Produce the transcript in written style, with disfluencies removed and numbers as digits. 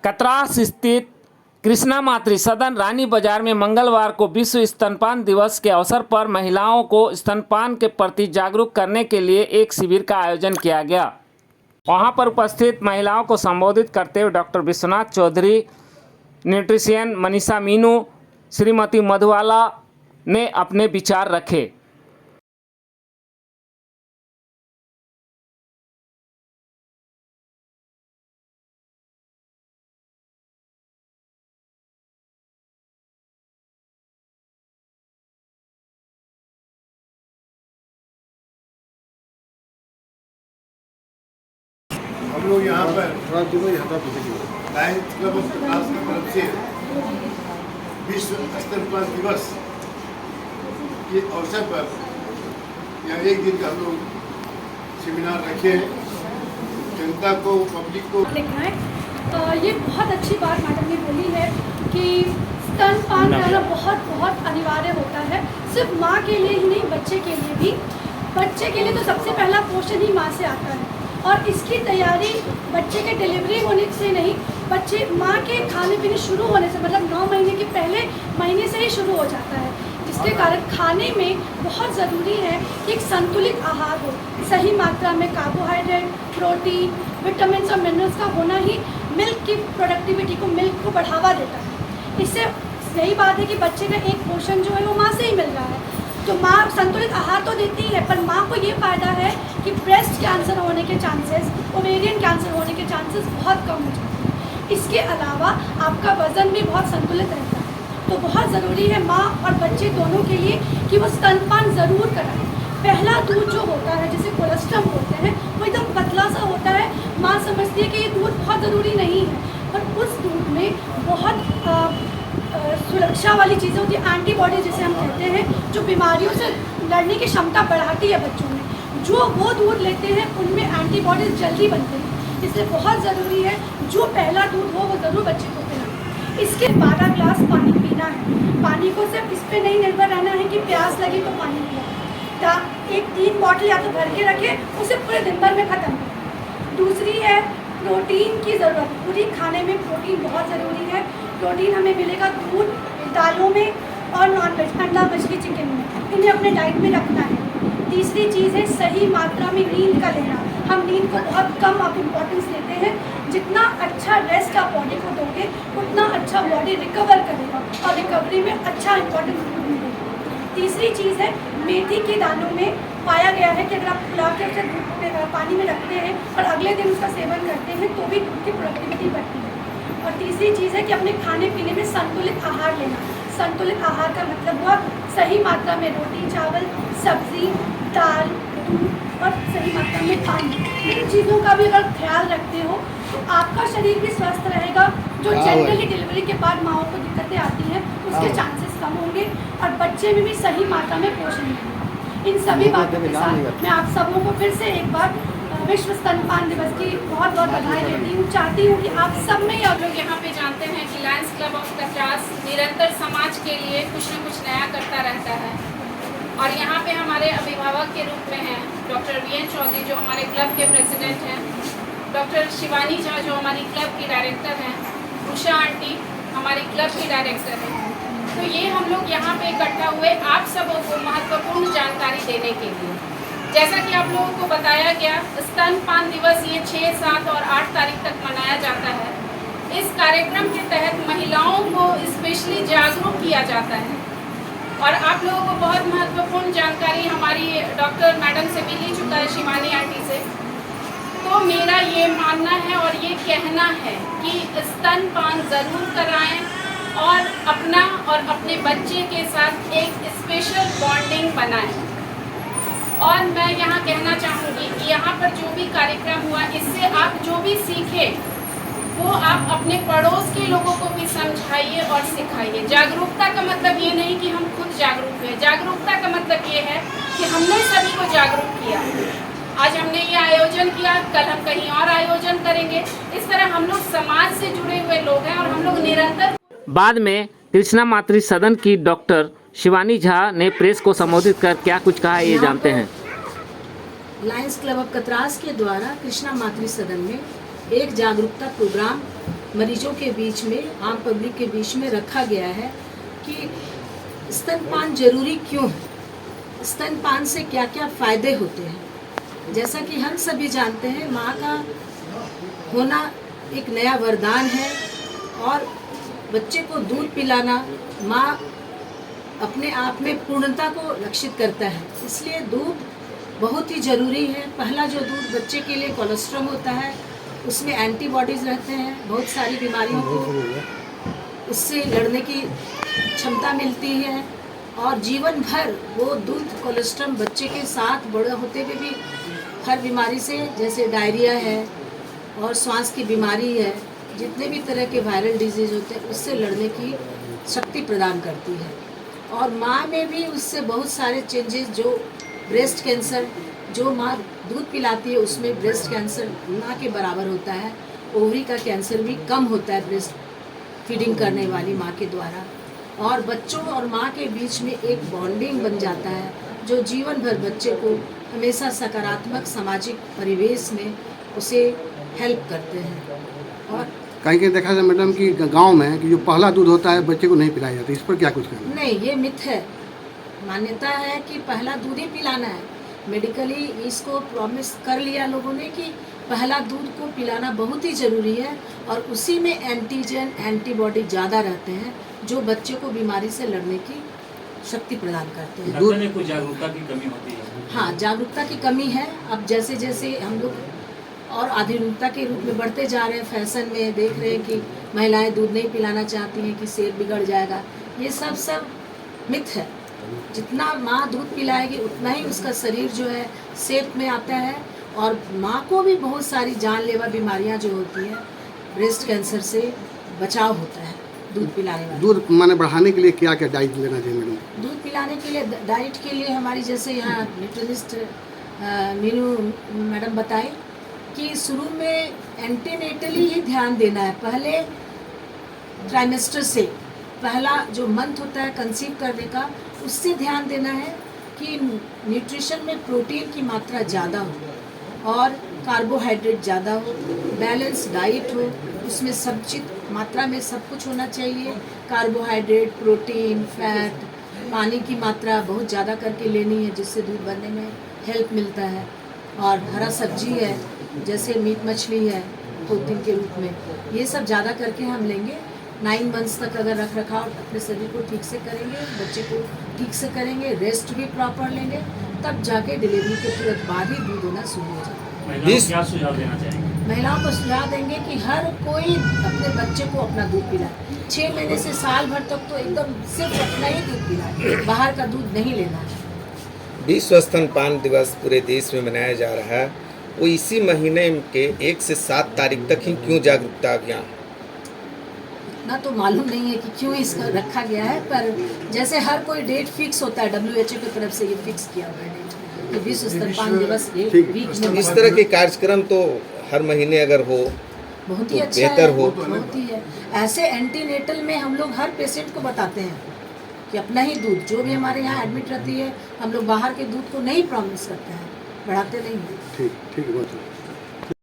कतरास स्थित कृष्णा मातृ सदन रानी बाजार में मंगलवार को विश्व स्तनपान दिवस के अवसर पर महिलाओं को स्तनपान के प्रति जागरूक करने के लिए एक शिविर का आयोजन किया गया। वहां पर उपस्थित महिलाओं को संबोधित करते हुए डॉक्टर विश्वनाथ चौधरी, न्यूट्रिशियन मनीषा मीनू, श्रीमती मधुबाला ने अपने विचार रखे। हम लोग यहाँ पर लायंस क्लब ऑफ कतरास की तरफ से विश्व स्तनपान दिवस के अवसर पर यहाँ एक दिन का हम लोग सेमिनार रखे हैं। जनता को, पब्लिक को लिखना है। ये बहुत अच्छी बात मैडम ने बोली है कि स्तनपान करना बहुत अनिवार्य होता है, सिर्फ माँ के लिए ही नहीं, बच्चे के लिए भी। बच्चे के लिए तो सबसे पहला पोषण ही माँ से आता है और इसकी तैयारी बच्चे के डिलीवरी होने से नहीं, बच्चे माँ के खाने पीने शुरू होने से, मतलब 9 महीने के पहले महीने से ही शुरू हो जाता है, जिसके कारण खाने में बहुत ज़रूरी है कि एक संतुलित आहार हो, सही मात्रा में कार्बोहाइड्रेट, प्रोटीन, विटामिन और मिनरल्स का होना ही मिल्क की प्रोडक्टिविटी को, मिल्क को बढ़ावा देता है। इससे यही बात है कि बच्चे का एक पोषण जो है वो माँ से ही मिल रहा है। तो माँ संतुलित आहार तो देती है, पर माँ को ये फ़ायदा है कि ब्रेस्ट कैंसर होने के चांसेस, ओवेरियन कैंसर होने के चांसेस बहुत कम हो जाते हैं। इसके अलावा आपका वज़न भी बहुत संतुलित रहता है। तो बहुत ज़रूरी है माँ और बच्चे दोनों के लिए कि वो स्तनपान ज़रूर कराएं। पहला दूध जो होता है, जिसे कोलेस्ट्रम बोलते हैं, वो एकदम पतला सा होता है। माँ समझती है कि ये दूध बहुत ज़रूरी नहीं है, पर उस दूध में बहुत सुरक्षा वाली चीज़ें होती है, एंटीबॉडी जिसे हम कहते हैं, जो बीमारियों से लड़ने की क्षमता बढ़ाती है बच्चों में। जो वो दूध लेते हैं उनमें एंटीबॉडीज जल्दी बनते हैं, इसलिए बहुत ज़रूरी है जो पहला दूध हो वो ज़रूर बच्चे को पिलाएं। इसके 12 ग्लास पानी पीना है। पानी को सिर्फ इस पर नहीं निर्भर रहना है कि प्यास लगी तो पानी पिया, एक 3 बॉटल या तो भर के रखें, उसे पूरे दिन भर में ख़त्म करें। दूसरी है प्रोटीन की ज़रूरत। पूरी खाने में प्रोटीन बहुत ज़रूरी है। प्रोटीन हमें मिलेगा दूध, दालों में और नॉनवेज, अंडा, मछली, चिकन में। इन्हें अपने डाइट में रखना है। तीसरी चीज़ है सही मात्रा में नींद का लेना। हम नींद को बहुत कम अब इम्पोर्टेंस देते हैं। जितना अच्छा रेस्ट आप बॉडी को दोगे उतना अच्छा बॉडी रिकवर करेगा और रिकवरी में अच्छा इम्पोर्टेंस मिलेगा। तीसरी चीज़ है मेथी के दानों में पाया गया है कि अगर आप फुला के उसे पानी में रखते हैं और अगले दिन उसका सेवन करते हैं तो भी दूध की प्रोडक्टिविटी बढ़ती है। और तीसरी चीज़ है कि अपने खाने पीने में संतुलित आहार लेना। संतुलित आहार का मतलब हुआ सही मात्रा में रोटी, चावल, सब्जी, दाल, दूध और सही मात्रा में पानी। इन चीज़ों का भी अगर ख्याल रखते हो तो आपका शरीर भी स्वस्थ रहेगा। जो जनरली डिलीवरी के बाद माओं को दिक्कतें आती हैं उसके चांसेस कम होंगे और बच्चे में भी सही मात्रा में पोषण मिलेगा। इन सभी बातों के साथ मैं आप सबों को फिर से एक बार विश्व स्तनपान दिवस की बहुत बहुत बधाई देती हूँ। चाहती हूँ कि आप सब में आप लोग यहाँ पे जानते हैं कि लायंस क्लब ऑफ कतरास निरंतर समाज के लिए कुछ न कुछ नया करता रहता है और यहाँ पे हमारे अभिभावक के रूप में हैं डॉक्टर वीएन चौधरी जो हमारे क्लब के प्रेसिडेंट हैं, डॉक्टर शिवानी झा जो हमारी क्लब की डायरेक्टर हैं, उषा आंटी हमारी क्लब की डायरेक्टर हैं। तो ये हम लोग यहाँ पे इकट्ठा हुए आप सबों को महत्वपूर्ण जानकारी देने के लिए। जैसा कि आप लोगों को बताया गया, स्तनपान दिवस ये 6, 7 और 8 तारीख तक मनाया जाता है। इस कार्यक्रम के तहत महिलाओं को स्पेशली जागरूक किया जाता है और आप लोगों को बहुत महत्वपूर्ण जानकारी हमारी डॉक्टर मैडम से मिल ही चुका है, शिवानी आंटी से। तो मेरा ये मानना है और ये कहना है कि स्तनपान ज़रूर कराएं और अपना और अपने बच्चे के साथ एक स्पेशल बॉन्डिंग बनाएं। और मैं यहाँ कहना चाहूँगी कि यहाँ पर जो भी कार्यक्रम हुआ इससे आप जो भी सीखे वो आप अपने पड़ोस के लोगों को भी समझाइए और सिखाइए। जागरूकता का मतलब ये नहीं कि हम खुद जागरूक हुए, जागरूकता का मतलब ये है कि हमने सभी को जागरूक किया। आज हमने ये आयोजन किया, कल हम कहीं और आयोजन करेंगे। इस तरह हम लोग समाज से जुड़े हुए लोग हैं और हम लोग निरंतर। बाद में कृष्णा मातृ सदन की डॉक्टर शिवानी झा ने प्रेस को संबोधित कर क्या कुछ कहा ये जानते हैं। लायंस क्लब ऑफ कतरास के द्वारा कृष्णा मातृ सदन में एक जागरूकता प्रोग्राम मरीजों के बीच में, आम पब्लिक के बीच में रखा गया है कि स्तनपान जरूरी क्यों है, स्तनपान से क्या क्या फ़ायदे होते हैं। जैसा कि हम सभी जानते हैं, माँ का होना एक नया वरदान है और बच्चे को दूध पिलाना माँ अपने आप में पूर्णता को लक्षित करता है, इसलिए दूध बहुत ही ज़रूरी है। पहला जो दूध बच्चे के लिए कोलेस्ट्रॉम होता है, उसमें एंटीबॉडीज़ रहते हैं, बहुत सारी बीमारियों को उससे लड़ने की क्षमता मिलती है और जीवन भर वो दूध कोलेस्ट्रॉम बच्चे के साथ बड़ा होते हुए भी हर बीमारी से, जैसे डायरिया है और श्वास की बीमारी है, जितने भी तरह के वायरल डिजीज होते हैं उससे लड़ने की शक्ति प्रदान करती है। और माँ में भी उससे बहुत सारे चेंजेस, जो ब्रेस्ट कैंसर, जो माँ दूध पिलाती है उसमें ब्रेस्ट कैंसर ना के बराबर होता है, ओवरी का कैंसर भी कम होता है ब्रेस्ट फीडिंग करने वाली माँ के द्वारा, और बच्चों और माँ के बीच में एक बॉन्डिंग बन जाता है जो जीवन भर बच्चे को हमेशा सकारात्मक सामाजिक परिवेश में उसे हेल्प करते हैं। और कहीं कहीं देखा जाए मैडम कि गांव में कि जो पहला दूध होता है बच्चे को नहीं पिलाया जाता, इस पर क्या कुछ कहना? नहीं, ये मिथ है। मान्यता है कि पहला दूध ही पिलाना है। मेडिकली इसको प्रॉमिस कर लिया लोगों ने कि पहला दूध को पिलाना बहुत ही ज़रूरी है और उसी में एंटीजन, एंटीबॉडी ज़्यादा रहते हैं जो बच्चे को बीमारी से लड़ने की शक्ति प्रदान करते हैं। दूध में कुछ जागरूकता की कमी होती है। हाँ, जागरूकता की कमी है। अब जैसे जैसे हम लोग और आधुनिकता के रूप में बढ़ते जा रहे हैं, फैशन में देख रहे हैं कि महिलाएं दूध नहीं पिलाना चाहती हैं कि सेहत बिगड़ जाएगा। ये सब मिथ है। जितना माँ दूध पिलाएगी उतना ही उसका शरीर जो है सेहत में आता है और माँ को भी बहुत सारी जानलेवा बीमारियाँ जो होती है, ब्रेस्ट कैंसर से बचाव होता है दूध पिलाने वाले। दूध माने बढ़ाने के लिए क्या क्या डाइट लेना चाहिए मैडम? दूध पिलाने के लिए डाइट के लिए हमारी जैसे यहाँ न्यूट्रिशनिस्ट मीनू मैडम बताए कि शुरू में एंटीनेटली ही ध्यान देना है। पहले ट्राइमेस्टर से, पहला जो मंथ होता है कंसीव करने का, उससे ध्यान देना है कि न्यूट्रिशन में प्रोटीन की मात्रा ज़्यादा हो और कार्बोहाइड्रेट ज़्यादा हो, बैलेंस डाइट हो, उसमें समुचित मात्रा में सब कुछ होना चाहिए। कार्बोहाइड्रेट, प्रोटीन, फैट, पानी की मात्रा बहुत ज़्यादा करके लेनी है जिससे दूध बनने में हेल्प मिलता है। और हरा सब्जी है, जैसे मीट मछली है प्रोटीन के रूप में, ये सब ज़्यादा करके हम लेंगे। 9 मंथ्स तक अगर रख रखाव अपने शरीर को ठीक से करेंगे, बच्चे को ठीक से करेंगे, रेस्ट भी प्रॉपर लेंगे, तब जाके डिलीवरी के तुरंत बाद ही दूध होना शुरू हो जाएगा। महिलाओं को क्या सुझाव देना चाहेंगे? महिलाओं को सुझाव देंगे कि हर कोई अपने बच्चे को अपना दूध पिलाए। 6 महीने से साल भर तक तो एकदम सिर्फ अपना ही दूध पिलाए, बाहर का दूध नहीं लेना है। विश्व स्तनपान दिवस पूरे देश में मनाया जा रहा है, वो इसी महीने के 1 से 7 तारीख तक ही क्यों जागरूकता अभियान? ना तो मालूम नहीं है कि क्यों इसका रखा गया है, पर जैसे हर कोई डेट फिक्स होता है, WHO की तरफ से ये फिक्स किया हुआ है डेट कि विश्व स्तनपान दिवस वीक में। इस तरह के कार्यक्रम तो हर महीने अगर हो बहुत ही तो अच्छा बेहतर है, हो। बहुत ही है। ऐसे एंटीनेटल में हम लोग हर पेशेंट को बताते हैं कि अपना ही दूध, जो भी हमारे यहाँ एडमिट रहती है, हम लोग बाहर के दूध को नहीं प्रॉमिस करते हैं, बढ़ाते नहीं हैं। ठीक है, बहुत